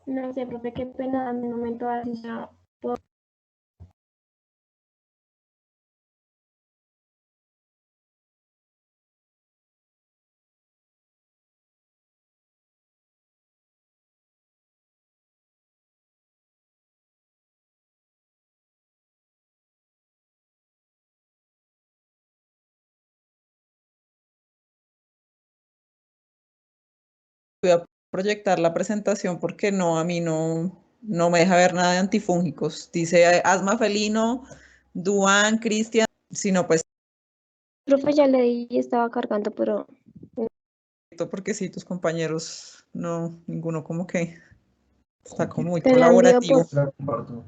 No sé, profe, qué pena, dame un momento así ya. Voy a proyectar la presentación porque no, a mí no me deja ver nada de antifúngicos. Dice asma felino, Duan, Cristian, sino pues Profe, ya le di y estaba cargando, pero porque sí, tus compañeros, no, ninguno como que está como muy te la envío por... colaborativo.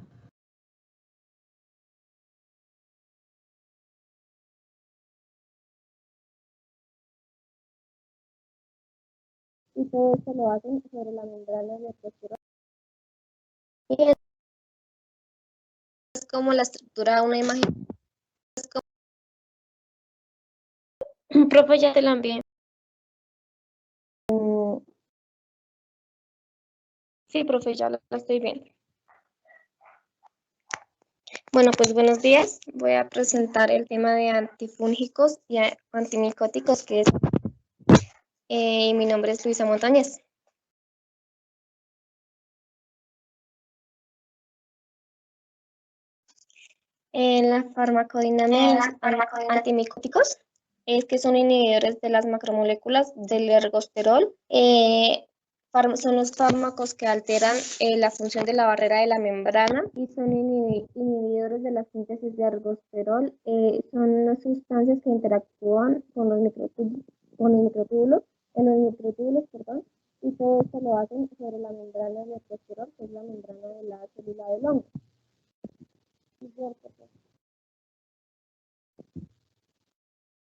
Y todo esto lo hacen sobre la membrana de testosterona. Y es como la estructura de una imagen. Profe, ya te la envié. Sí, profe, ya la estoy viendo. Bueno, pues buenos días. Voy a presentar el tema de antifúngicos y antimicóticos, que es, mi nombre es Luisa Montañez. En la farmacodinámica antimicóticos es que son inhibidores de las macromoléculas del ergosterol. Son los fármacos que alteran la función de la barrera de la membrana y son inhibidores de la síntesis de ergosterol. Son las sustancias que interactúan con los microtúbulos, en los microtúbulos, perdón, y todo esto lo hacen sobre la membrana de ergosterol, que es la membrana de la célula del hongo.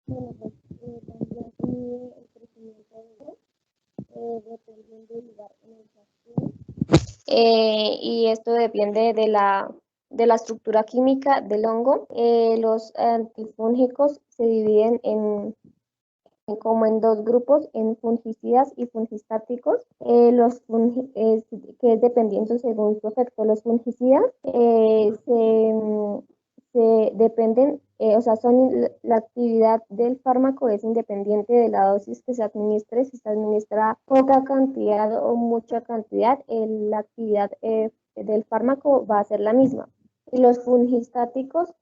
Bueno, pues también mide el crecimiento dependiendo del lugar en el que actúe. Y esto depende de la estructura química del hongo. Los antifúngicos se dividen como en dos grupos, en fungicidas y fungistáticos. Que es dependiendo según su efecto. Los fungicidas se dependen, o sea, la actividad del fármaco es independiente de la dosis que se administre. Si se administra poca cantidad o mucha cantidad, la actividad del fármaco va a ser la misma. Y los fungistáticos,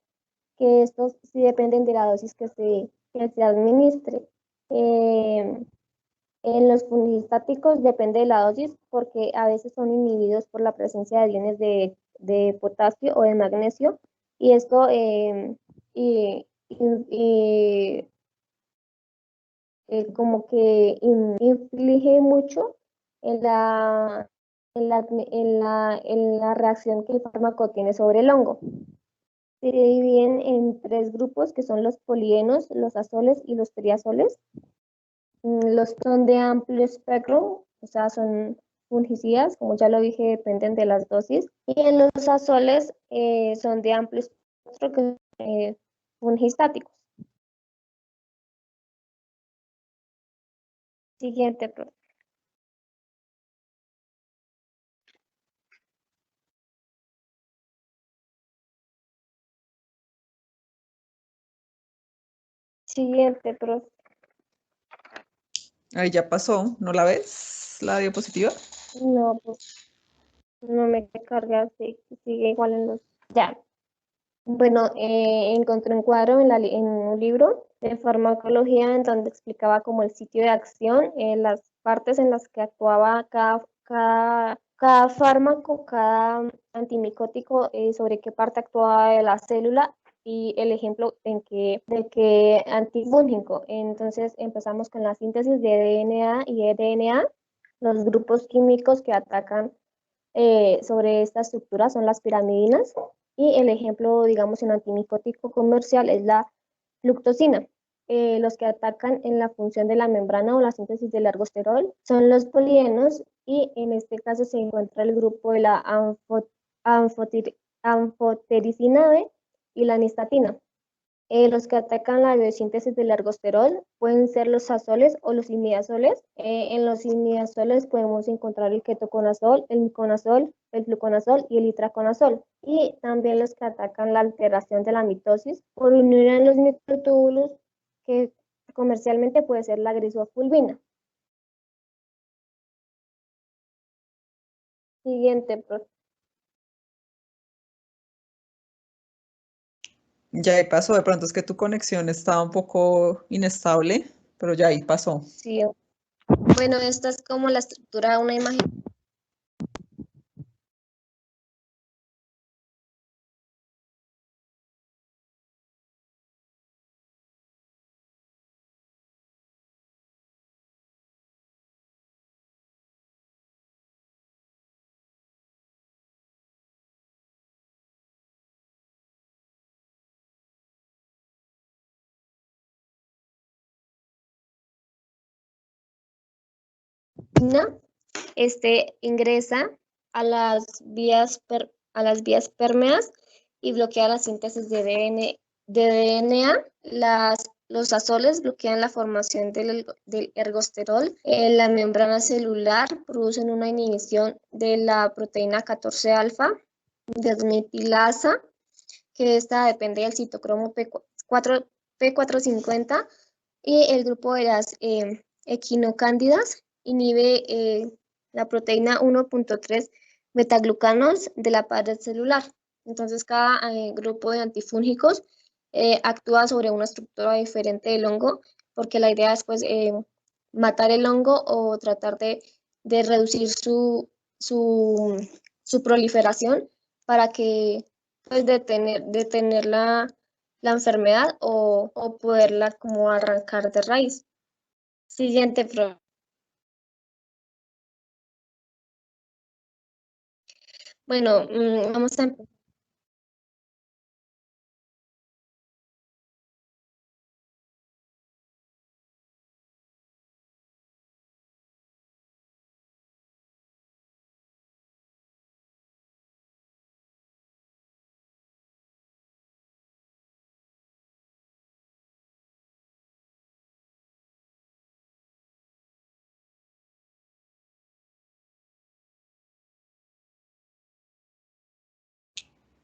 que estos sí dependen de la dosis que se administre. Eh, en los fungistáticos depende de la dosis porque a veces son inhibidos por la presencia de iones de potasio o de magnesio, y esto y, y- y, como que inflige mucho en en la reacción que el fármaco tiene sobre el hongo. Se dividen en tres grupos, que son los polienos, los azoles y los triazoles. Los son de amplio espectro, o sea, son fungicidas, como ya lo dije, dependen de las dosis. Y en los azoles son de amplio espectro, que son fungistáticos. Siguiente, siguiente, profe. Ahí ya pasó, ¿no la ves? La diapositiva. No, pues no me carga, sigue igual en los... Ya. Bueno, encontré un cuadro en un libro de farmacología en donde explicaba como el sitio de acción, las partes en las que actuaba cada fármaco, cada antimicótico, sobre qué parte actuaba de la célula, y el ejemplo de que antifúngico. Entonces empezamos con la síntesis de DNA y eDNA. Los grupos químicos que atacan sobre esta estructura son las piramidinas, y el ejemplo, digamos, en antimicótico comercial es la fluctosina. Los que atacan en la función de la membrana o la síntesis del ergosterol son los polienos, y en este caso se encuentra el grupo de la anfotericina B y la nistatina. Los que atacan la biosíntesis del ergosterol pueden ser los azoles o los imidazoles. En los imidazoles podemos encontrar el ketoconazol, el miconazol, el fluconazol y el itraconazol. Y también los que atacan la alteración de la mitosis por unión en los microtúbulos, que comercialmente puede ser la grisofulvina. Siguiente, profe. Ya ahí pasó, de pronto es que tu conexión estaba un poco inestable, pero ya ahí pasó. Sí. Bueno, esta es como la estructura de una imagen. Ingresa a las vías pérmeas y bloquea la síntesis de DNA. Los azoles bloquean la formación del ergosterol. La membrana celular producen una inhibición de la proteína 14-alfa desmetilasa, que esta depende del citocromo P450, y el grupo de las equinocándidas inhibe la proteína 1.3 betaglucanos de la pared celular. Entonces, cada grupo de antifúngicos actúa sobre una estructura diferente del hongo, porque la idea es pues, matar el hongo o tratar de reducir su proliferación para que pues, detener la enfermedad o poderla como arrancar de raíz. Siguiente, pro. Bueno, vamos a empezar.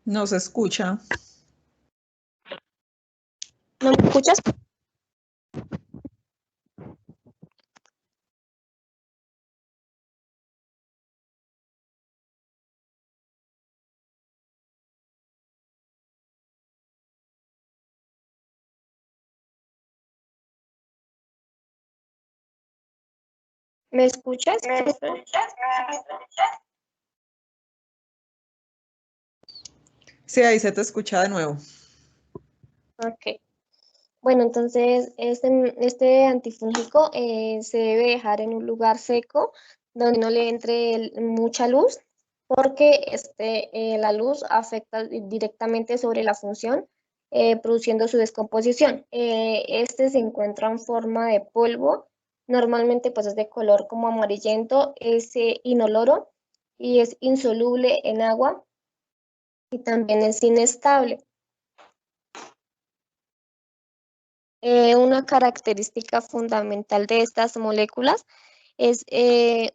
No se escucha. ¿No me escuchas? ¿Me escuchas? Sí, ahí se te escucha de nuevo. Ok. Bueno, entonces este antifúngico se debe dejar en un lugar seco donde no le entre mucha luz, porque la luz afecta directamente sobre la función, produciendo su descomposición. Este se encuentra en forma de polvo, normalmente pues es de color como amarillento, es inoloro y es insoluble en agua y también es inestable. Una característica fundamental de estas moléculas es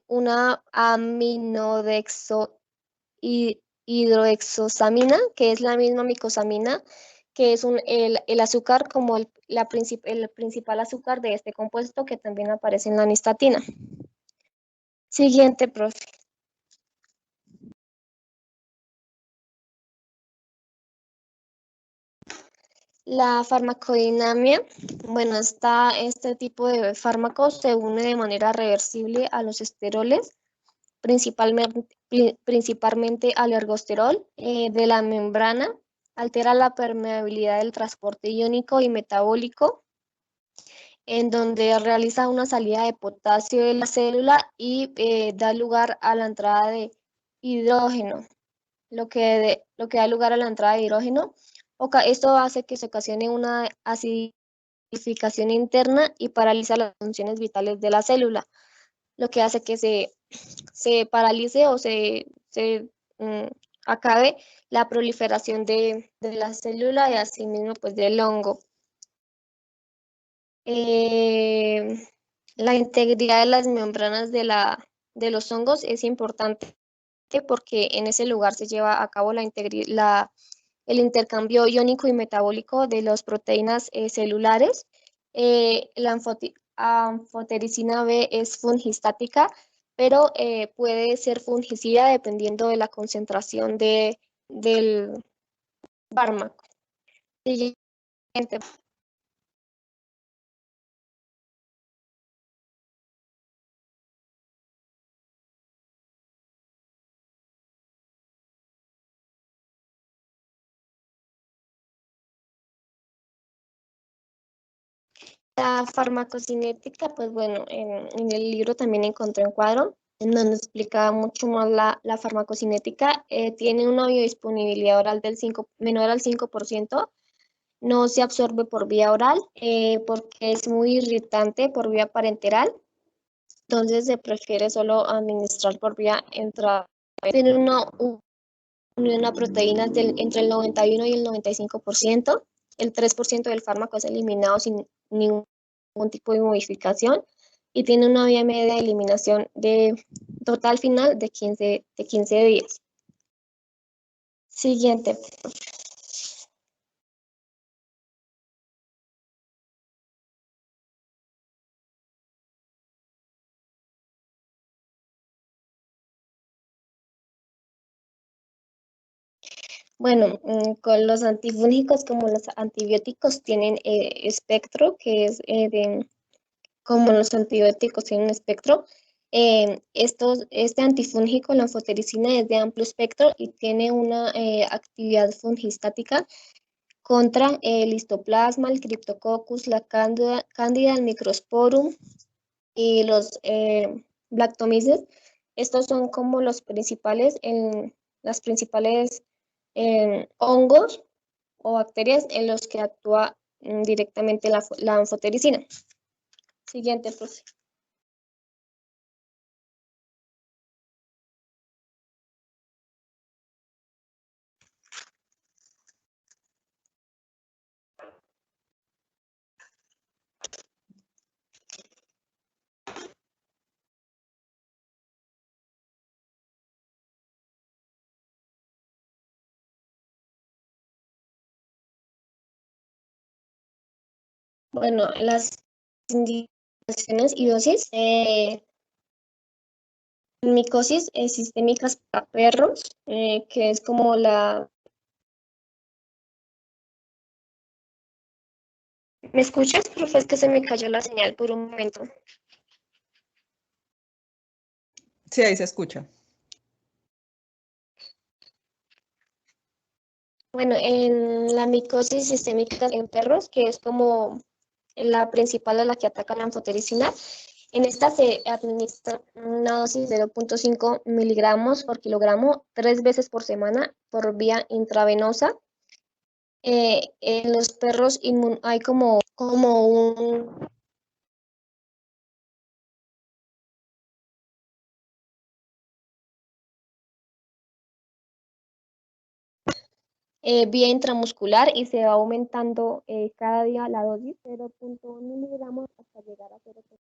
una hidroexosamina, que es la misma micosamina, que es el azúcar como el principal azúcar de este compuesto, que también aparece en la nistatina. Siguiente, profe. La farmacodinamia, bueno, este tipo de fármacos se une de manera reversible a los esteroles, principalmente al ergosterol de la membrana, altera la permeabilidad del transporte iónico y metabólico, en donde realiza una salida de potasio de la célula y da lugar a la entrada de hidrógeno, lo que da lugar a la entrada de hidrógeno. Esto hace que se ocasione una acidificación interna y paraliza las funciones vitales de la célula, lo que hace que se paralice o acabe la proliferación de la célula y asimismo pues del hongo. La integridad de las membranas de los hongos es importante porque en ese lugar se lleva a cabo el intercambio iónico y metabólico de las proteínas celulares. La anfotericina B es fungistática, pero puede ser fungicida dependiendo de la concentración del fármaco. Siguiente. La farmacocinética, pues bueno, en el libro también encontré un cuadro en donde explica mucho más la farmacocinética. Tiene una biodisponibilidad oral menor al 5%, no se absorbe por vía oral porque es muy irritante por vía parenteral, entonces se prefiere solo administrar por vía intravenosa. Tiene una unión a proteínas entre el 91 y el 95%. El 3% del fármaco es eliminado sin ningún tipo de modificación y tiene una vía media de eliminación de total final de 15 días. Siguiente. Bueno, con los antifúngicos como los antibióticos tienen espectro, que es como los antibióticos tienen un espectro. Este antifúngico, la anfotericina, es de amplio espectro y tiene una actividad fungistática contra el histoplasma, el Cryptococcus, la cándida, el Microsporum y los Bactomyces. Estos son como las principales hongos o bacterias en los que actúa directamente la anfotericina. Siguiente, profe. Bueno, las indicaciones y dosis. Micosis sistémicas para perros, que es como la... ¿Me escuchas, profe? Es que se me cayó la señal por un momento. Sí, ahí se escucha. Bueno, en la micosis sistémica en perros, que es como la principal a la que ataca la anfotericina, en esta se administra una dosis de 0.5 miligramos por kilogramo 3 veces por semana por vía intravenosa. En los perros hay como un... vía intramuscular y se va aumentando cada día la dosis, 0.1 miligramos hasta llegar a 0.5.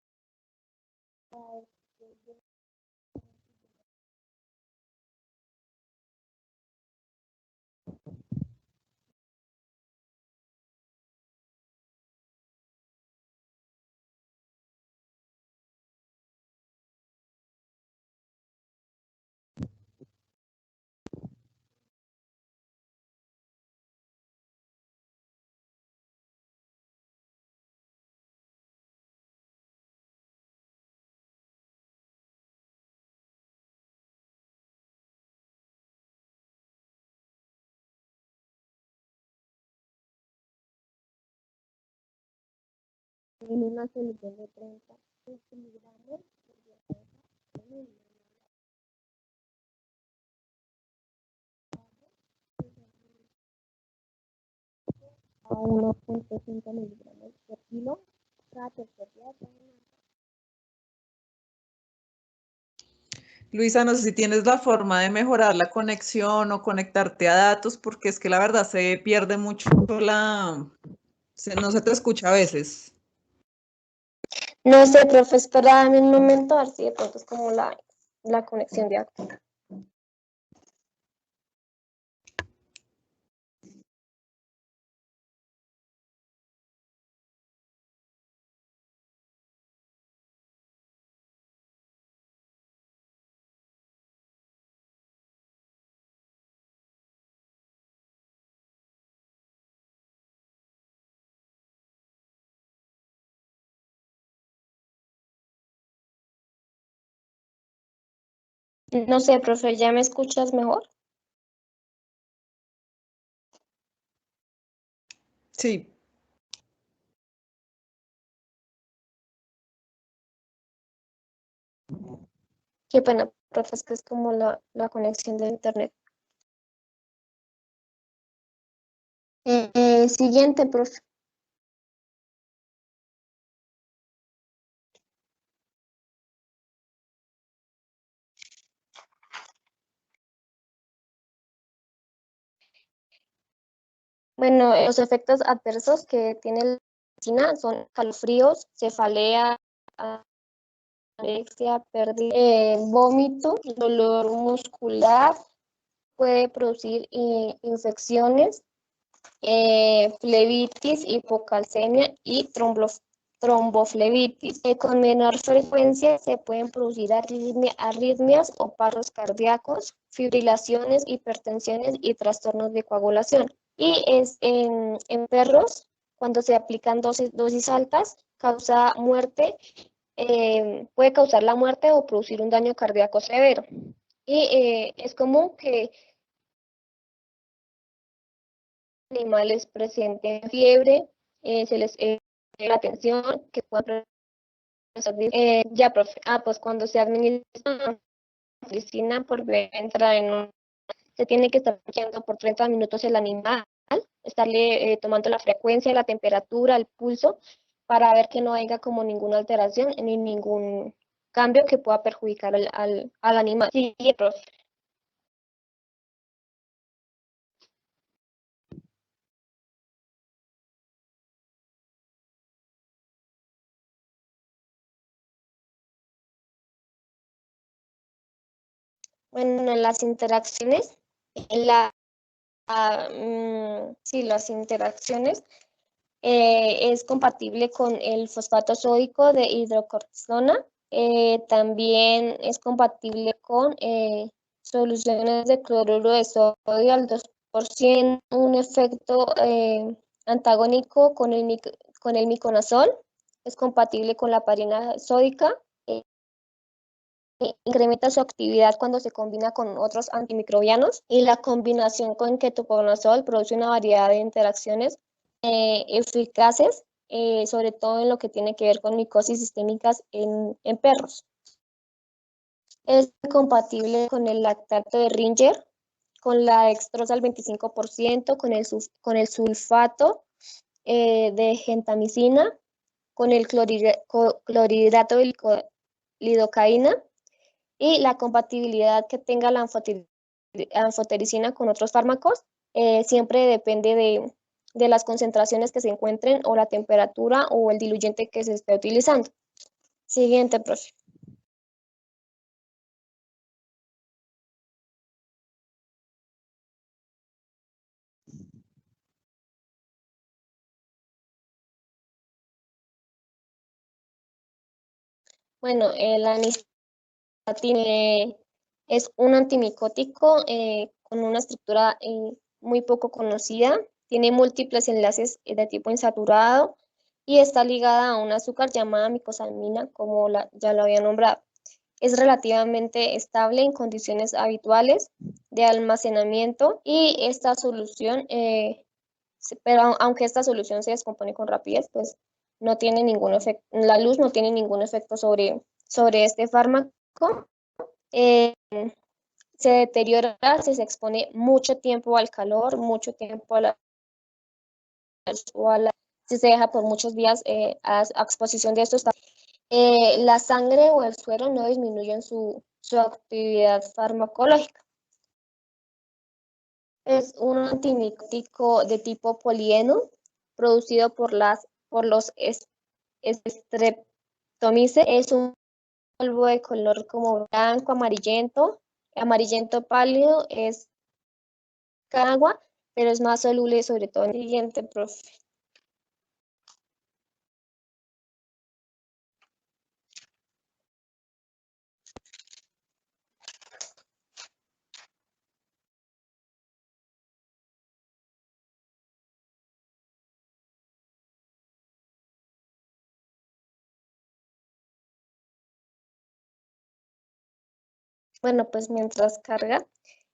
En una solución de 30 miligramos a 1.5 miligramos por kilo cada tercer día. Luisa, no sé si tienes la forma de mejorar la conexión o conectarte a datos, porque es que la verdad se pierde mucho no se te escucha a veces. No sé, profe, espérame un momento, a ver si de pronto es como la conexión de acá. No sé, profe, ¿ya me escuchas mejor? Sí, Qué pena, profe, es que es como la conexión de internet. Siguiente, profe. Bueno, los efectos adversos que tiene la medicina son calofríos, cefalea, anorexia, pérdida, vómito, dolor muscular, puede producir infecciones, flebitis, hipocalcemia y tromboflebitis. Con menor frecuencia se pueden producir arritmias o paros cardíacos, fibrilaciones, hipertensiones y trastornos de coagulación. Y en perros, cuando se aplican dosis altas, causa muerte, puede causar la muerte o producir un daño cardíaco severo. Y es común que animales presenten fiebre, se les la atención, que puedan ya, profe. Pues cuando se administra una medicina por entra se tiene que estar chequeando por 30 minutos el animal, estarle tomando la frecuencia, la temperatura, el pulso, para ver que no haya como ninguna alteración ni ningún cambio que pueda perjudicar al animal. Sí, profe. Bueno, en las interacciones, en sí, las interacciones es compatible con el fosfato sódico de hidrocortisona. También es compatible con soluciones de cloruro de sodio al 2%, un efecto antagónico con el miconazol. Es compatible con la parina sódica. Incrementa su actividad cuando se combina con otros antimicrobianos y la combinación con ketoconazol produce una variedad de interacciones eficaces, sobre todo en lo que tiene que ver con micosis sistémicas en perros. Es compatible con el lactato de Ringer, con la dextrosa al 25%, con el sulfato de gentamicina, con el clorhidrato de lidocaína y la compatibilidad que tenga la anfotericina con otros fármacos siempre depende de las concentraciones que se encuentren o la temperatura o el diluyente que se esté utilizando. Siguiente, profe. Bueno, la nistatina es un antimicótico con una estructura muy poco conocida, tiene múltiples enlaces de tipo insaturado y está ligada a un azúcar llamada micosamina, como ya lo había nombrado. Es relativamente estable en condiciones habituales de almacenamiento y esta solución, pero aunque esta solución se descompone con rapidez, pues no tiene ningún efecto, la luz no tiene ningún efecto sobre este fármaco. Eh, Se deteriora si se expone mucho tiempo al calor, mucho tiempo si se deja por muchos días a exposición de estos. La sangre o el suero no disminuyen su su actividad farmacológica. Es un antimicótico de tipo polieno producido por los streptomyces. Es un polvo de color como blanco, amarillento pálido, es agua, pero es más soluble sobre todo en el siguiente, profe. Bueno, pues mientras carga,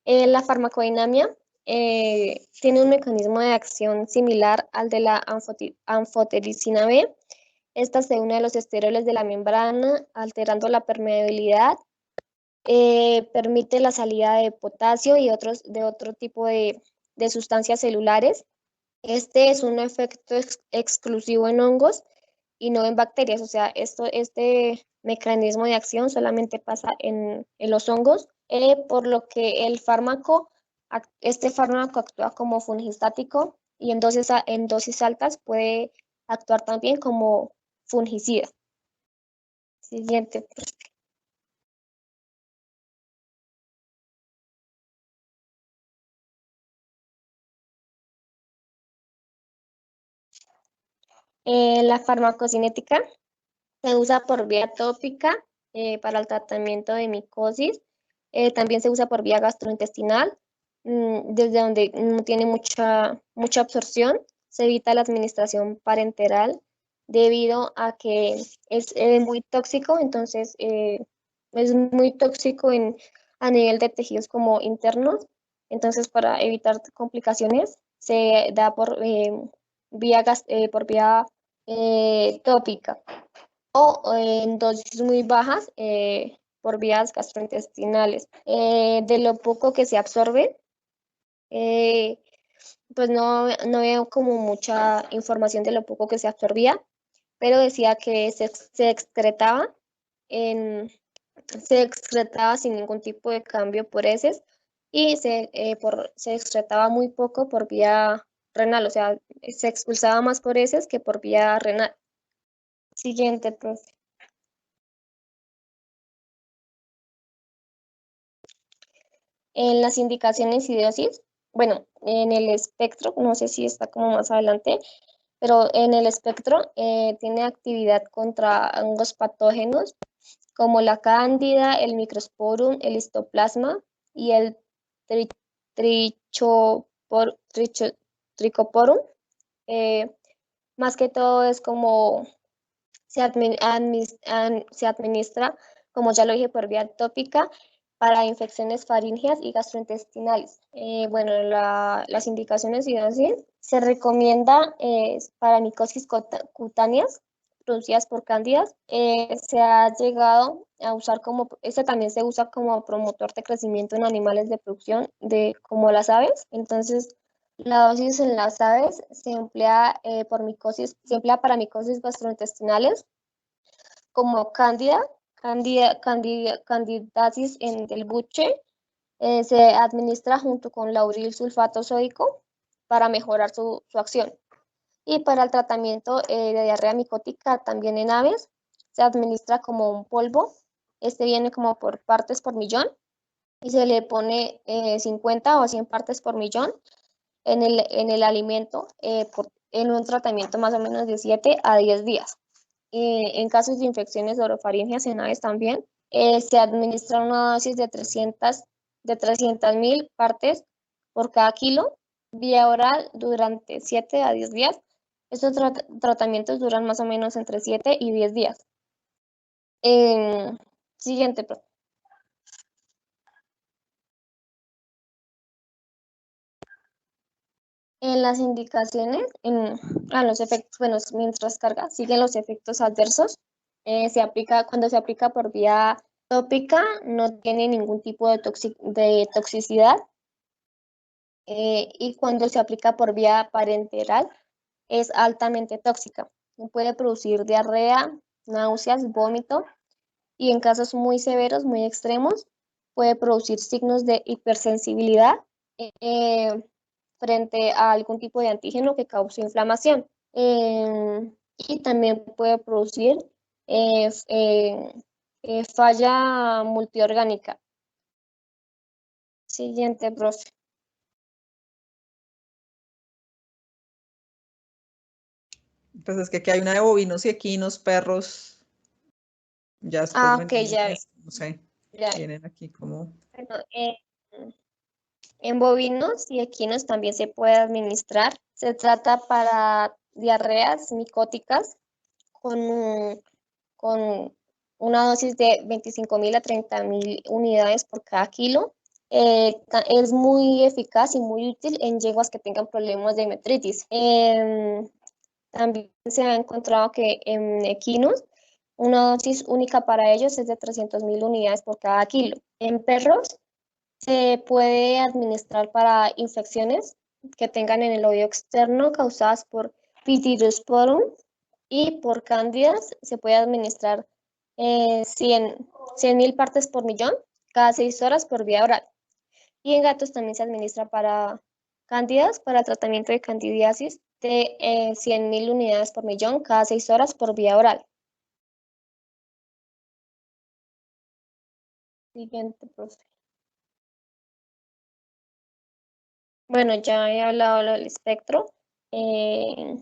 la farmacodinamia tiene un mecanismo de acción similar al de la anfotericina B. Esta se une a los esteroles de la membrana, alterando la permeabilidad, permite la salida de potasio y de otro tipo de sustancias celulares. Este es un efecto exclusivo en hongos y no en bacterias, o sea, este mecanismo de acción solamente pasa en los hongos, por lo que este fármaco actúa como fungistático y en dosis altas puede actuar también como fungicida. Siguiente. La farmacocinética se usa por vía tópica para el tratamiento de micosis. También se usa por vía gastrointestinal, desde donde no tiene mucha absorción. Se evita la administración parenteral debido a que es muy tóxico, entonces es muy tóxico a nivel de tejidos como internos. Entonces, para evitar complicaciones, se da por vía tópica o en dosis muy bajas por vías gastrointestinales. De lo poco que se absorbe, eh, pues no veo como mucha información de lo poco que se absorbía, pero decía que se excretaba sin ningún tipo de cambio por heces y se excretaba muy poco por vía renal, o sea, se expulsaba más por heces que por vía renal. Siguiente, profe. En las indicaciones y dosis, bueno, en el espectro, no sé si está como más adelante, pero en el espectro tiene actividad contra hongos patógenos como la cándida, el microsporum, el histoplasma y el tri- trichoporum. Eh, Más que todo es como se administra, como ya lo dije, por vía tópica para infecciones faríngeas y gastrointestinales. Bueno, las indicaciones y dosis se recomienda para micosis cutáneas producidas por cándidas. Se ha llegado a usar este también se usa como promotor de crecimiento en animales de producción, como las aves. Entonces, la dosis en las aves se emplea para micosis gastrointestinales como candidiasis del buche. Se administra junto con lauril sulfato sódico para mejorar su acción. Y para el tratamiento de diarrea micótica también en aves, se administra como un polvo. Este viene como por partes por millón y se le pone 50 o 100 partes por millón en el alimento en un tratamiento más o menos de 7 a 10 días. En casos de infecciones orofaringeas en aves también, se administra una dosis de 300.000 partes por cada kilo, vía oral durante 7 a 10 días. Estos tratamientos duran más o menos entre 7 y 10 días. Siguiente, en las indicaciones, los efectos, bueno, mientras carga, siguen los efectos adversos. Cuando se aplica por vía tópica, no tiene ningún tipo de toxicidad. Y cuando se aplica por vía parenteral, es altamente tóxica. Puede producir diarrea, náuseas, vómito y en casos muy severos, muy extremos, puede producir signos de hipersensibilidad frente a algún tipo de antígeno que cause inflamación. Y también puede producir falla multiorgánica. Siguiente, profe. Pues es que aquí hay una de bovinos y equinos, perros. Ya después Ok, ya, no sé, ya. vienen aquí como... Bueno, en bovinos y equinos también se puede administrar. Se trata para diarreas micóticas con una dosis de 25.000 a 30.000 unidades por cada kilo. Es muy eficaz y muy útil en yeguas que tengan problemas de metritis. También se ha encontrado que en equinos una dosis única para ellos es de 300.000 unidades por cada kilo. En perros se puede administrar para infecciones que tengan en el oído externo causadas por Pityrosporum y por cándidas. Se puede administrar 100.000 partes por millón cada 6 horas por vía oral. Y en gatos también se administra para cándidas, para tratamiento de candidiasis de 100.000 unidades por millón cada 6 horas por vía oral. Siguiente, profe. Bueno, ya he hablado del espectro, que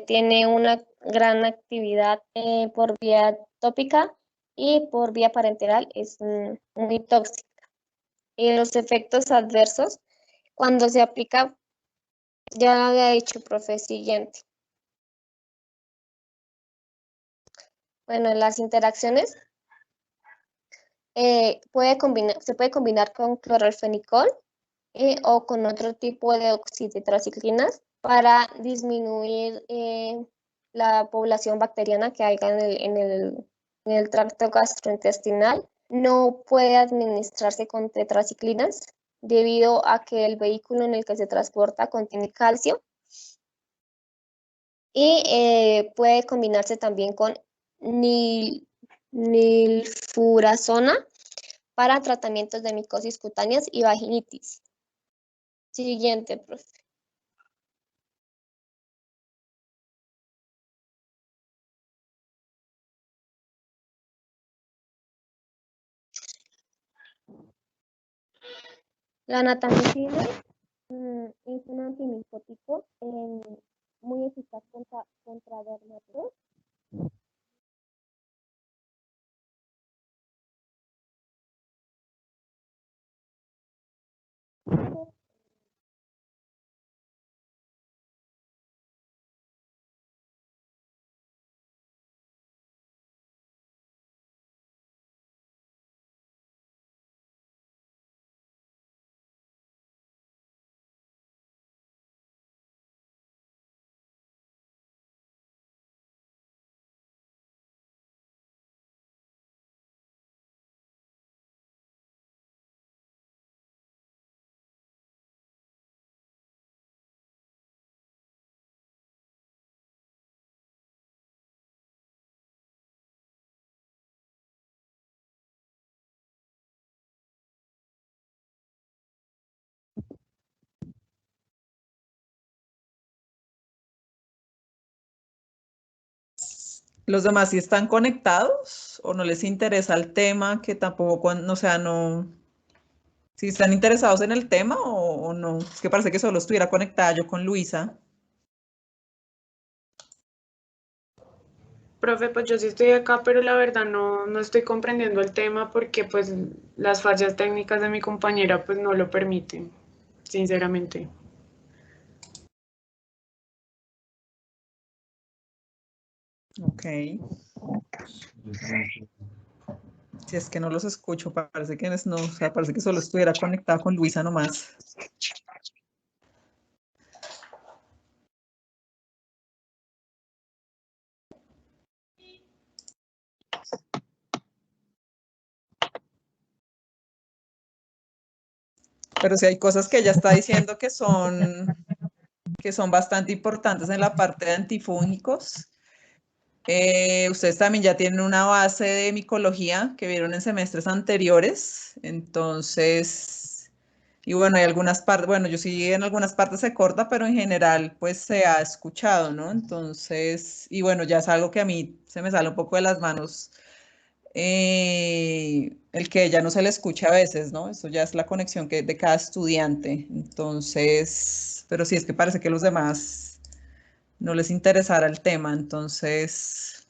tiene una gran actividad por vía tópica y por vía parenteral, es muy tóxica. Y los efectos adversos, cuando se aplica, ya lo había dicho, profe, siguiente. Bueno, las interacciones se puede combinar con clorfenicol o con otro tipo de oxitetraciclinas para disminuir la población bacteriana que haya en el tracto gastrointestinal. No puede administrarse con tetraciclinas debido a que el vehículo en el que se transporta contiene calcio y puede combinarse también con nilfurazona para tratamientos de micosis cutáneas y vaginitis. Siguiente, profe. La natamicina es un antimicótico muy eficaz contra dermatitis. ¿Los demás sí están conectados o no les interesa el tema? Que tampoco, o sea, no, si están interesados en el tema o no. Es que parece que solo estuviera conectada yo con Luisa. Profe, pues yo sí estoy acá, pero la verdad no estoy comprendiendo el tema porque pues las fallas técnicas de mi compañera pues no lo permiten, sinceramente. Ok. Si es que no los escucho, parece que no, o sea, parece que solo estuviera conectada con Luisa nomás. Pero sí hay cosas que ella está diciendo que son bastante importantes en la parte de antifúngicos. Ustedes también ya tienen una base de micología que vieron en semestres anteriores, entonces, y bueno, hay algunas partes, bueno, yo sí en algunas partes se corta, pero en general pues se ha escuchado, ¿no? Entonces, y bueno, ya es algo que a mí se me sale un poco de las manos, el que ya no se le escucha a veces, ¿no? Eso ya es la conexión que, de cada estudiante, entonces, pero sí es que parece que los demás no les interesara el tema, entonces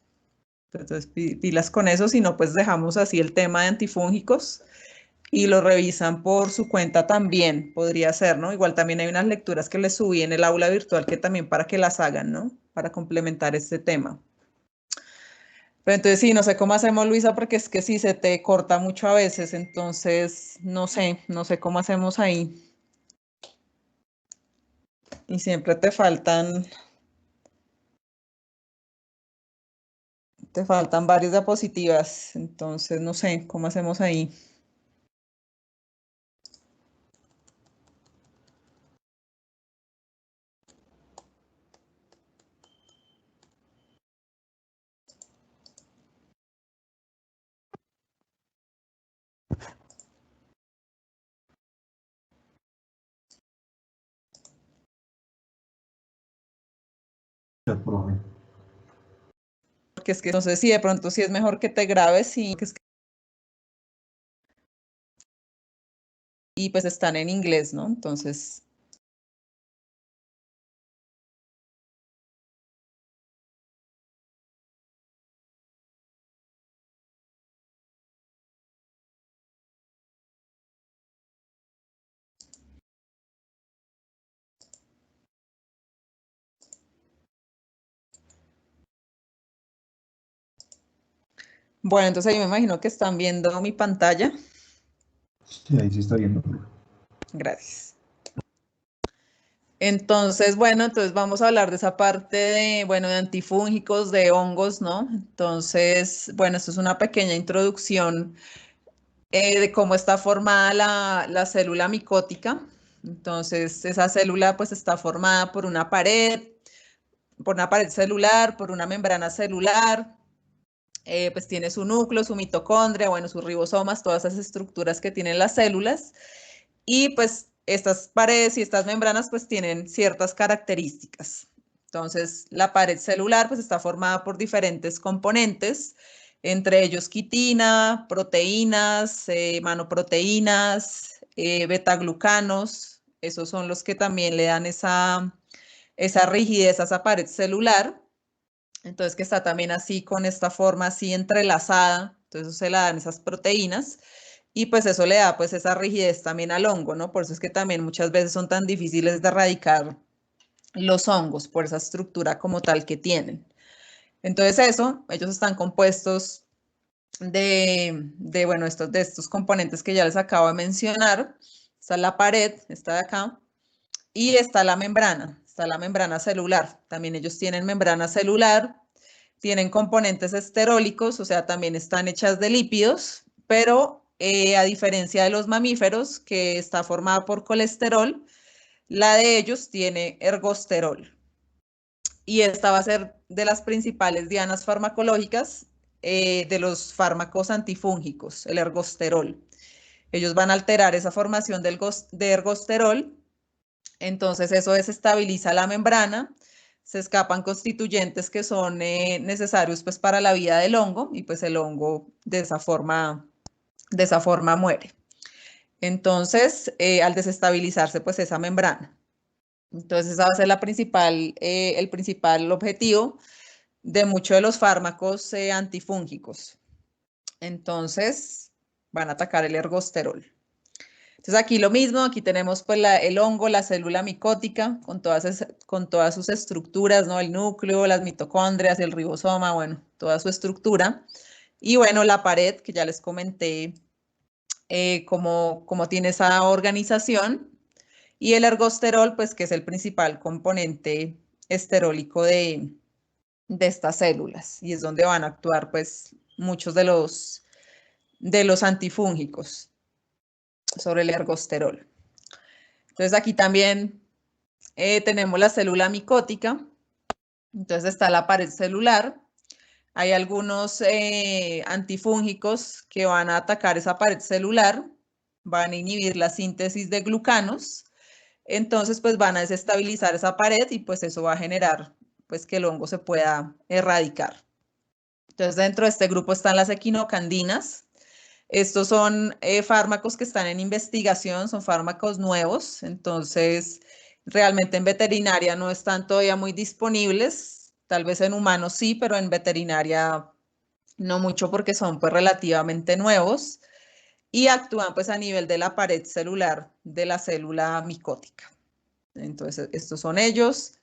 pilas con eso, si no, pues dejamos así el tema de antifúngicos y lo revisan por su cuenta también, podría ser, ¿no? Igual también hay unas lecturas que les subí en el aula virtual que también para que las hagan, ¿no? Para complementar este tema. Pero entonces sí, no sé cómo hacemos, Luisa, porque es que sí se te corta mucho a veces, entonces no sé cómo hacemos ahí. Y siempre te faltan varias diapositivas, entonces no sé cómo hacemos ahí. Porque es que no sé si de pronto sí es mejor que te grabes y pues están en inglés, ¿no? Entonces, bueno, entonces ahí me imagino que están viendo mi pantalla. Sí, ahí se está viendo. Gracias. Entonces, bueno, entonces vamos a hablar de esa parte de, bueno, de antifúngicos, de hongos, ¿no? Entonces, bueno, esto es una pequeña introducción de cómo está formada la célula micótica. Entonces, esa célula pues está formada por una pared celular, por una membrana celular, pues tiene su núcleo, su mitocondria, bueno, sus ribosomas, todas esas estructuras que tienen las células. Y pues estas paredes y estas membranas pues tienen ciertas características. Entonces, la pared celular pues está formada por diferentes componentes, entre ellos quitina, proteínas, manoproteínas, betaglucanos, esos son los que también le dan esa rigidez a esa pared celular. Entonces, que está también así con esta forma así entrelazada, entonces eso se le dan esas proteínas y pues eso le da pues esa rigidez también al hongo, ¿no? Por eso es que también muchas veces son tan difíciles de erradicar los hongos, por esa estructura como tal que tienen. Entonces eso, ellos están compuestos bueno, de estos componentes que ya les acabo de mencionar. Está la pared, esta de acá, y está la membrana celular. También ellos tienen membrana celular, tienen componentes esterólicos, o sea, también están hechas de lípidos, pero a diferencia de los mamíferos, que está formada por colesterol, la de ellos tiene ergosterol. Y esta va a ser de las principales dianas farmacológicas de los fármacos antifúngicos, el ergosterol. Ellos van a alterar esa formación de ergosterol, entonces eso desestabiliza la membrana, se escapan constituyentes que son necesarios pues para la vida del hongo y pues el hongo de esa forma muere. Entonces, al desestabilizarse pues esa membrana. Entonces, esa va a ser el principal objetivo de muchos de los fármacos antifúngicos. Entonces, van a atacar el ergosterol. Entonces aquí lo mismo, aquí tenemos pues el hongo, la célula micótica con todas sus estructuras, ¿no? El núcleo, las mitocondrias, el ribosoma, bueno, toda su estructura. Y bueno, la pared, que ya les comenté cómo tiene esa organización. Y el ergosterol, pues que es el principal componente esterólico de estas células. Y es donde van a actuar pues muchos de los antifúngicos sobre el ergosterol. Entonces aquí también tenemos la célula micótica. Entonces está la pared celular Hay algunos antifúngicos que van a atacar esa pared celular, van a inhibir la síntesis de glucanos, entonces pues van a desestabilizar esa pared y pues eso va a generar pues que el hongo se pueda erradicar. Entonces dentro de este grupo están las equinocandinas. Estos son fármacos que están en investigación, son fármacos nuevos, entonces realmente en veterinaria no están todavía muy disponibles, tal vez en humanos sí, pero en veterinaria no mucho porque son pues relativamente nuevos y actúan pues a nivel de la pared celular de la célula micótica. Entonces estos son ellos.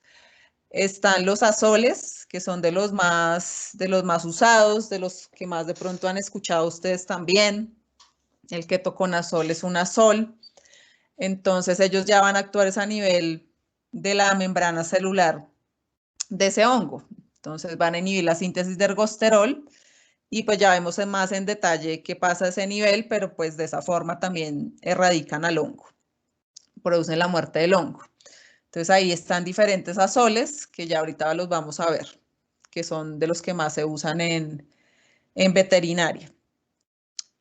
Están los azoles, que son de los más usados, de los que más de pronto han escuchado ustedes también. El ketoconazol es un azol. Entonces ellos ya van a actuar a nivel de la membrana celular de ese hongo. Entonces van a inhibir la síntesis de ergosterol y pues ya vemos más en detalle qué pasa a ese nivel, pero pues de esa forma también erradican al hongo, producen la muerte del hongo. Entonces ahí están diferentes azoles que ya ahorita los vamos a ver, que son de los que más se usan en veterinaria.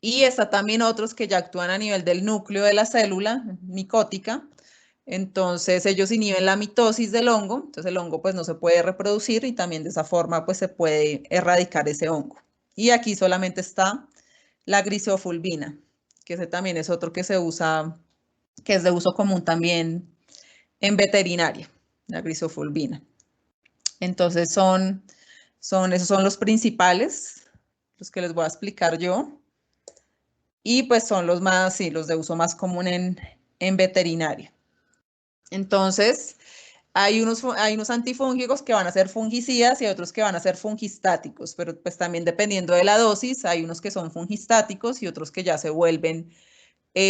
Y está también otros que ya actúan a nivel del núcleo de la célula micótica. Entonces ellos inhiben la mitosis del hongo, entonces el hongo pues no se puede reproducir y también de esa forma pues se puede erradicar ese hongo. Y aquí solamente está la grisofulvina, que ese también es otro que se usa, que es de uso común también en veterinaria, la grisofulvina. Entonces esos son los principales, los que les voy a explicar yo. Y pues son los más, sí, los de uso más común en veterinaria. Entonces, hay unos antifúngicos que van a ser fungicidas y otros que van a ser fungistáticos, pero pues también dependiendo de la dosis, hay unos que son fungistáticos y otros que ya se vuelven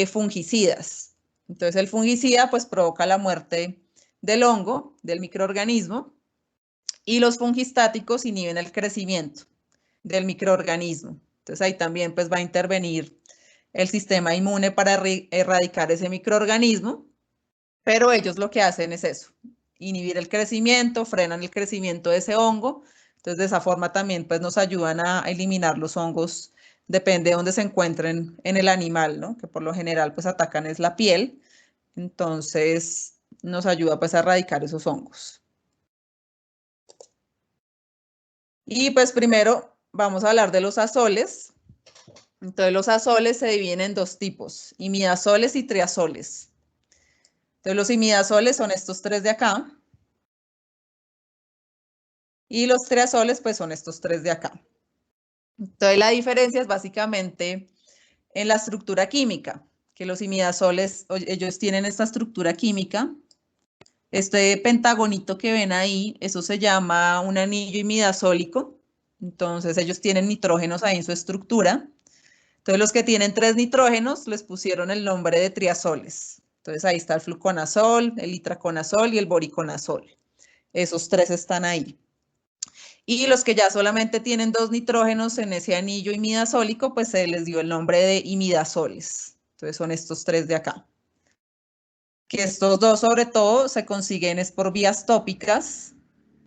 fungicidas. Entonces, el fungicida pues provoca la muerte del hongo, del microorganismo, y los fungistáticos inhiben el crecimiento del microorganismo. Entonces, ahí también pues va a intervenir el sistema inmune para erradicar ese microorganismo, pero ellos lo que hacen es eso, inhibir el crecimiento, frenan el crecimiento de ese hongo, entonces de esa forma también pues nos ayudan a eliminar los hongos, depende de dónde se encuentren en el animal, ¿no? Que por lo general pues atacan es la piel, entonces nos ayuda pues a erradicar esos hongos. Y pues primero vamos a hablar de los azoles. Entonces los azoles se dividen en dos tipos, imidazoles y triazoles. Entonces los imidazoles son estos tres de acá. Y los triazoles pues son estos tres de acá. Entonces la diferencia es básicamente en la estructura química, que los imidazoles, ellos tienen esta estructura química. Este pentagonito que ven ahí, eso se llama un anillo imidazólico. Entonces ellos tienen nitrógenos ahí en su estructura. Entonces los que tienen 3 nitrógenos les pusieron el nombre de triazoles. Entonces ahí está el fluconazol, el itraconazol y el boriconazol. Esos 3 están ahí. Y los que ya solamente tienen 2 nitrógenos en ese anillo imidazólico, pues se les dio el nombre de imidazoles. Entonces son estos 3 de acá. Que estos dos sobre todo se consiguen es por vías tópicas,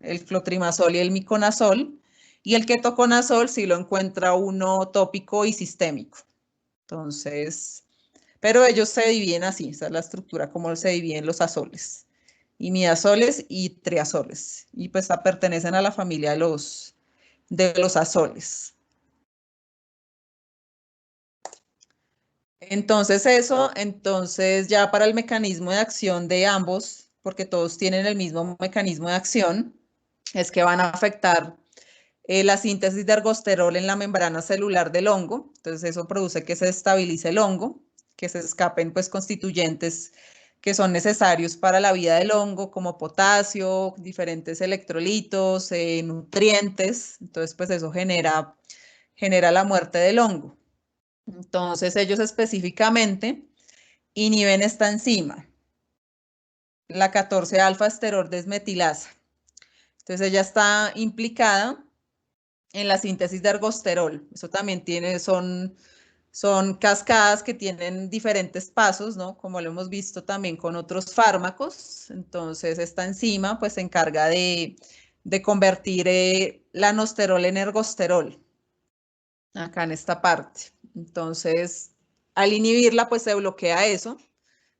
el clotrimazol y el miconazol, y el ketoconazol sí lo encuentra uno tópico y sistémico. Entonces, pero ellos se dividen así, esa es la estructura como se dividen los azoles, imidazoles y triazoles, y pues pertenecen a la familia de los azoles. Entonces entonces ya para el mecanismo de acción de ambos, porque todos tienen el mismo mecanismo de acción, es que van a afectar la síntesis de ergosterol en la membrana celular del hongo, entonces eso produce que se estabilice el hongo, que se escapen pues constituyentes que son necesarios para la vida del hongo, como potasio, diferentes electrolitos, nutrientes, entonces pues eso genera la muerte del hongo. Entonces ellos específicamente inhiben esta enzima, la 14-alfa esteroidesmetilasa. Entonces ella está implicada en la síntesis de ergosterol. Eso también son cascadas que tienen diferentes pasos, ¿no? Como lo hemos visto también con otros fármacos. Entonces esta enzima pues se encarga de de convertir la anosterol en ergosterol, acá en esta parte. Entonces, al inhibirla, pues se bloquea eso,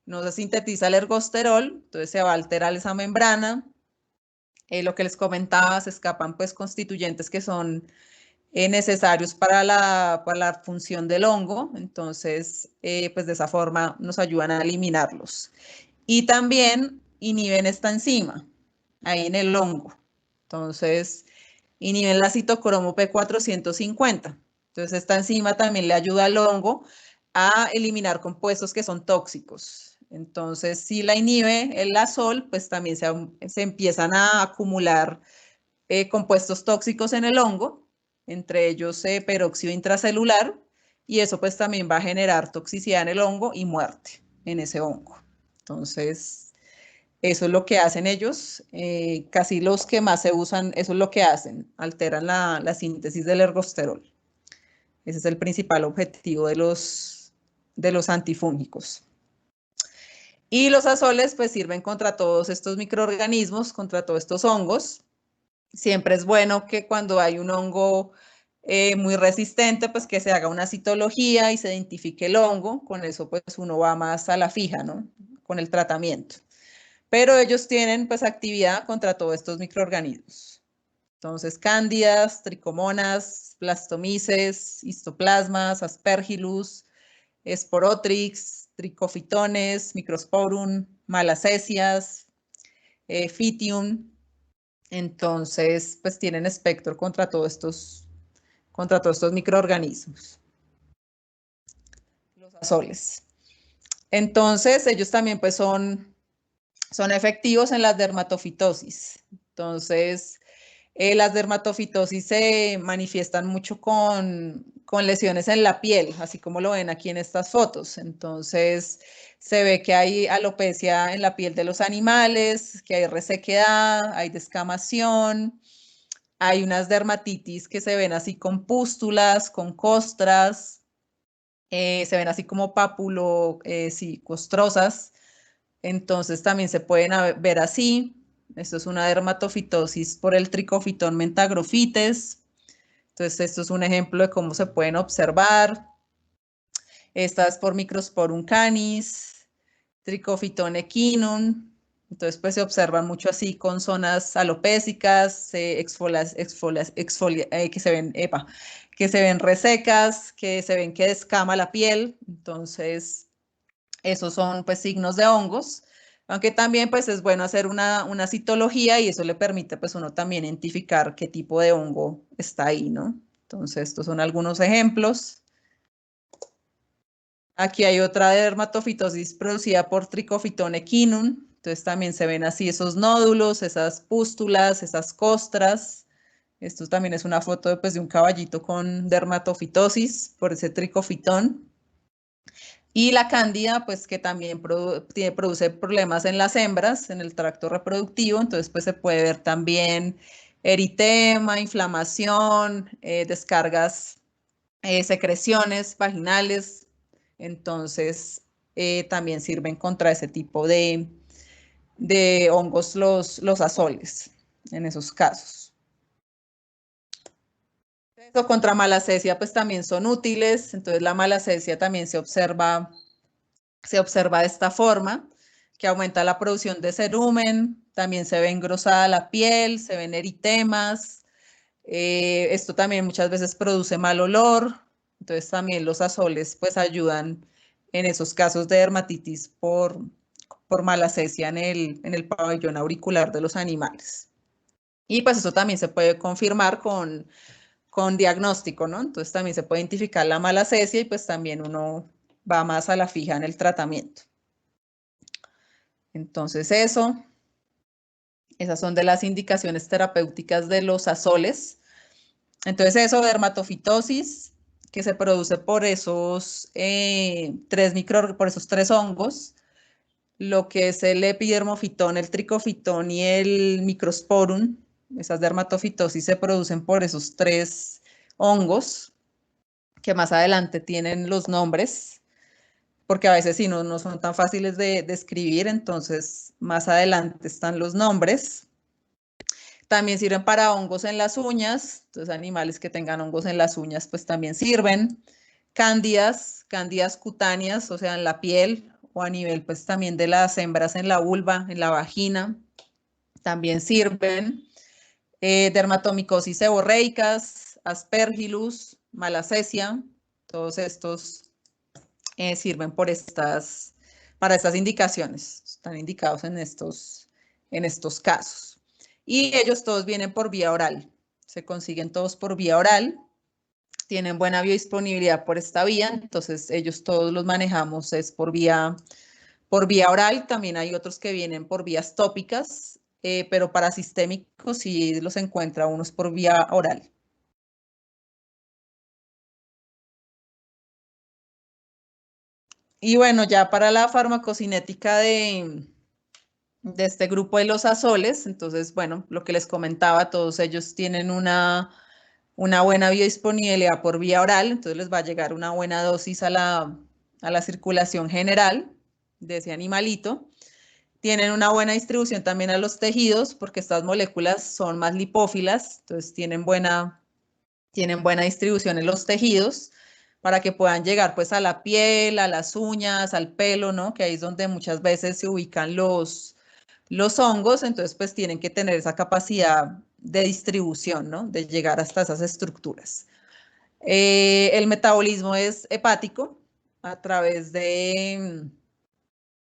no se sintetiza el ergosterol, entonces se va a alterar esa membrana. Lo que les comentaba, se escapan pues constituyentes que son necesarios para la función del hongo, entonces pues de esa forma nos ayudan a eliminarlos. Y también inhiben esta enzima ahí en el hongo, entonces inhiben la citocromo P450. Entonces esta enzima también le ayuda al hongo a eliminar compuestos que son tóxicos. Entonces, si la inhibe el azol, pues también se empiezan a acumular compuestos tóxicos en el hongo, entre ellos peróxido intracelular, y eso pues también va a generar toxicidad en el hongo y muerte en ese hongo. Entonces, eso es lo que hacen ellos. Casi los que más se usan, eso es lo que hacen, alteran la síntesis del ergosterol. Ese es el principal objetivo de los antifúngicos. Y los azoles pues sirven contra todos estos microorganismos, contra todos estos hongos. Siempre es bueno que cuando hay un hongo muy resistente, pues que se haga una citología y se identifique el hongo. Con eso pues uno va más a la fija, ¿no? Con el tratamiento. Pero ellos tienen pues actividad contra todos estos microorganismos. Entonces, cándidas, tricomonas, blastomyces, histoplasmas, aspergillus, sporotrix, tricofitones, microsporum, malacesias, fitium. Entonces, pues tienen espectro contra todos estos microorganismos. Los azoles. Entonces, ellos también pues son efectivos en la dermatofitosis. Entonces, las dermatofitosis se manifiestan mucho con lesiones en la piel, así como lo ven aquí en estas fotos. Entonces, se ve que hay alopecia en la piel de los animales, que hay resequedad, hay descamación, hay unas dermatitis que se ven así con pústulas, con costras, se ven así como pápulo, sí, costrosas. Entonces, también se pueden ver así. Esto es una dermatofitosis por el tricofitón mentagrofites. Entonces, esto es un ejemplo de cómo se pueden observar. Esta es por Microsporum canis, tricofitón equinum. Entonces, pues se observan mucho así con zonas alopécicas, que se ven resecas, que se ven que descama la piel. Entonces, esos son pues signos de hongos. Aunque también pues es bueno hacer una citología y eso le permite pues uno también identificar qué tipo de hongo está ahí, ¿no? Entonces estos son algunos ejemplos. Aquí hay otra dermatofitosis producida por Tricofitón equinum. Entonces también se ven así esos nódulos, esas pústulas, esas costras. Esto también es una foto pues, de un caballito con dermatofitosis por ese tricofitón. Y la cándida, pues que también produce problemas en las hembras, en el tracto reproductivo, entonces pues se puede ver también eritema, inflamación, descargas, secreciones vaginales, entonces también sirven contra ese tipo de hongos los azoles en esos casos. Eso contra malacesia pues también son útiles, entonces la malacesia también se observa de esta forma, que aumenta la producción de cerumen, también se ve engrosada la piel, se ven eritemas, esto también muchas veces produce mal olor, entonces también los azoles pues ayudan en esos casos de dermatitis por malacesia en el pabellón auricular de los animales. Y pues eso también se puede confirmar con diagnóstico, ¿no? Entonces también se puede identificar la malacesia y pues también uno va más a la fija en el tratamiento. Entonces esas son de las indicaciones terapéuticas de los azoles. Entonces eso, dermatofitosis, que se produce por esos tres hongos, lo que es el epidermofitón, el tricofitón y el microsporum. Esas dermatofitosis se producen por esos 3 hongos, que más adelante tienen los nombres, porque a veces sí no son tan fáciles de escribir, entonces más adelante están los nombres. También sirven para hongos en las uñas, entonces animales que tengan hongos en las uñas pues también sirven. Cándidas cutáneas, o sea, en la piel o a nivel pues también de las hembras en la vulva, en la vagina, también sirven. Dermatomicosis seborreicas, Aspergillus, Malassezia, todos estos sirven para estas indicaciones, están indicados en estos casos. Y ellos todos vienen por vía oral, se consiguen todos por vía oral, tienen buena biodisponibilidad por esta vía, entonces ellos todos los manejamos es por vía oral. También hay otros que vienen por vías tópicas, pero para sistémicos sí los encuentra unos por vía oral. Y bueno, ya para la farmacocinética de este grupo de los azoles, entonces, bueno, lo que les comentaba, todos ellos tienen una buena biodisponibilidad por vía oral, entonces les va a llegar una buena dosis a la circulación general de ese animalito. Tienen una buena distribución también a los tejidos, porque estas moléculas son más lipófilas, entonces tienen buena distribución en los tejidos para que puedan llegar pues a la piel, a las uñas, al pelo, ¿no? Que ahí es donde muchas veces se ubican los hongos, entonces pues tienen que tener esa capacidad de distribución, ¿no? De llegar hasta esas estructuras. El metabolismo es hepático a través de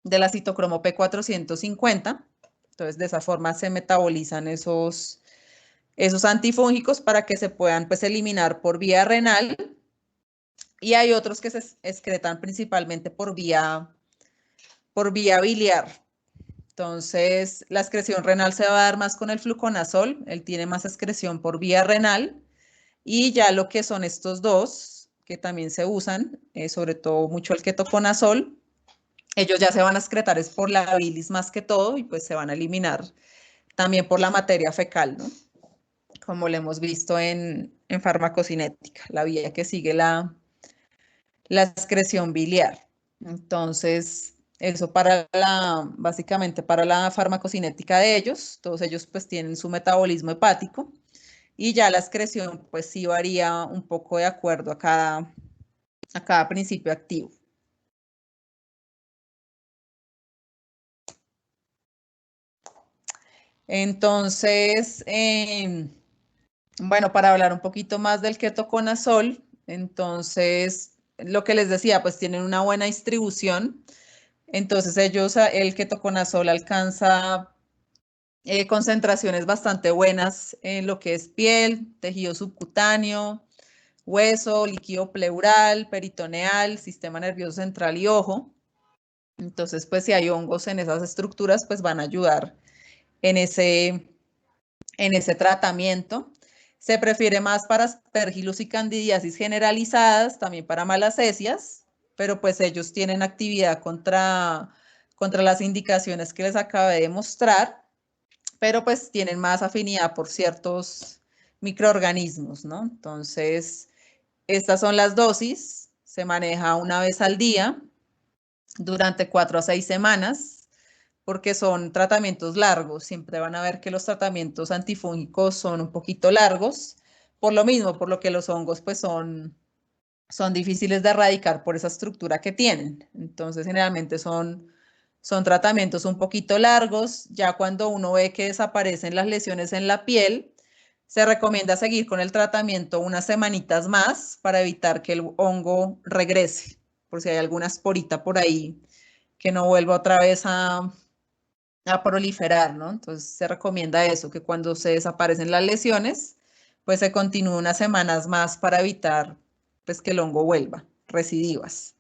la citocromo P450, entonces de esa forma se metabolizan esos antifúngicos para que se puedan pues eliminar por vía renal, y hay otros que se excretan principalmente por vía biliar. Entonces, la excreción renal se va a dar más con el fluconazol, él tiene más excreción por vía renal, y ya lo que son estos dos, que también se usan, sobre todo mucho el ketoconazol, ellos ya se van a excretar es por la bilis más que todo, y pues se van a eliminar también por la materia fecal, ¿no? Como lo hemos visto en farmacocinética, la vía que sigue la excreción biliar. Entonces, eso básicamente para la farmacocinética de ellos, todos ellos pues tienen su metabolismo hepático, y ya la excreción pues sí varía un poco de acuerdo a cada principio activo. Entonces, bueno, para hablar un poquito más del ketoconazol, entonces, lo que les decía, pues tienen una buena distribución. Entonces, el ketoconazol alcanza concentraciones bastante buenas en lo que es piel, tejido subcutáneo, hueso, líquido pleural, peritoneal, sistema nervioso central y ojo. Entonces, pues si hay hongos en esas estructuras, pues van a ayudar en ese tratamiento. Se prefiere más para Aspergillus y candidiasis generalizadas, también para Malassesias, pero pues ellos tienen actividad contra las indicaciones que les acabé de mostrar, pero pues tienen más afinidad por ciertos microorganismos, ¿no? Entonces, estas son las dosis, se maneja una vez al día durante 4 a 6 semanas, porque son tratamientos largos. Siempre van a ver que los tratamientos antifúngicos son un poquito largos, por lo mismo, por lo que los hongos pues son difíciles de erradicar por esa estructura que tienen. Entonces, generalmente son tratamientos un poquito largos. Ya cuando uno ve que desaparecen las lesiones en la piel, se recomienda seguir con el tratamiento unas semanitas más para evitar que el hongo regrese, por si hay alguna esporita por ahí que no vuelva otra vez a proliferar, ¿no? Entonces se recomienda eso, que cuando se desaparecen las lesiones, pues se continúe unas semanas más para evitar pues que el hongo vuelva, recidivas.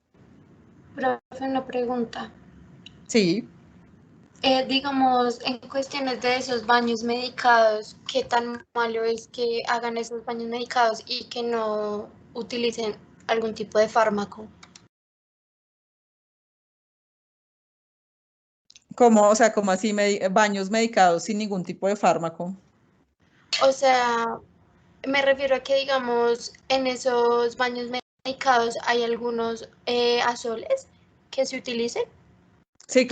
Profe, una pregunta. Sí. Digamos, en cuestiones de esos baños medicados, ¿qué tan malo es que hagan esos baños medicados y que no utilicen algún tipo de fármaco? ¿Cómo? O sea, ¿cómo así baños medicados sin ningún tipo de fármaco? O sea, me refiero a que, digamos, en esos baños medicados hay algunos azoles que se utilicen. Sí,